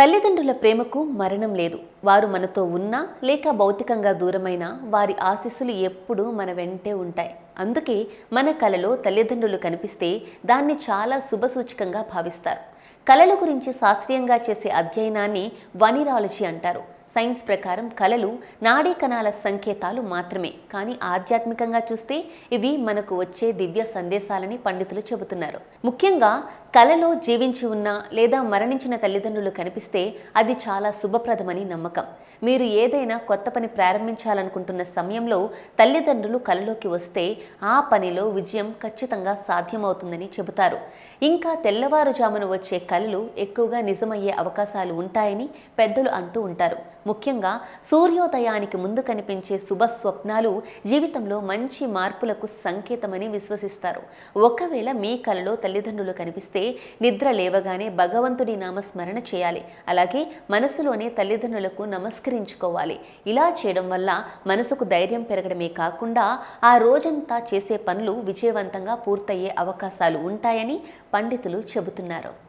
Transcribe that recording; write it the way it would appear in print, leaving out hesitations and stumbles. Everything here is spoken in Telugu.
తల్లిదండ్రుల ప్రేమకు మరణం లేదు. వారు మనతో ఉన్నా లేక భౌతికంగా దూరమైనా వారి ఆశీస్సులు ఎప్పుడూ మన వెంటే ఉంటాయి. అందుకే మన కలలో తల్లిదండ్రులు కనిపిస్తే దాన్ని చాలా శుభసూచకంగా భావిస్తారు. కలల గురించి శాస్త్రీయంగా చేసే అధ్యయనాన్ని వనిరాలజీ అంటారు. సైన్స్ ప్రకారం కలలు నాడీ కణాల సంకేతాలు మాత్రమే, కానీ ఆధ్యాత్మికంగా చూస్తే ఇవి మనకు వచ్చే దివ్య సందేశాలని పండితులు చెబుతున్నారు. ముఖ్యంగా కలలో జీవించి ఉన్న లేదా మరణించిన తల్లిదండ్రులు కనిపిస్తే అది చాలా శుభప్రదమని నమ్మకం. మీరు ఏదైనా కొత్త పని ప్రారంభించాలనుకుంటున్న సమయంలో తల్లిదండ్రులు కలలోకి వస్తే ఆ పనిలో విజయం ఖచ్చితంగా సాధ్యమవుతుందని చెబుతారు. ఇంకా తెల్లవారుజామున వచ్చే కలలు ఎక్కువగా నిజమయ్యే అవకాశాలు ఉంటాయని పెద్దలు అంటూ ఉంటారు. ముఖ్యంగా సూర్యోదయానికి ముందు కనిపించే శుభ స్వప్నాలు జీవితంలో మంచి మార్పులకు సంకేతమని విశ్వసిస్తారు. ఒకవేళ మీ కలలో తల్లిదండ్రులు కనిపిస్తే నిద్ర లేవగానే భగవంతుడి నామస్మరణ చేయాలి. అలాగే మనసులోనే తల్లిదండ్రులకు నమస్కరించుకోవాలి. ఇలా చేయడం వల్ల మనసుకు ధైర్యం పెరగడమే కాకుండా ఆ రోజంతా చేసే పనులు విజయవంతంగా పూర్తయ్యే అవకాశాలు ఉంటాయని పండితులు చెబుతున్నారు.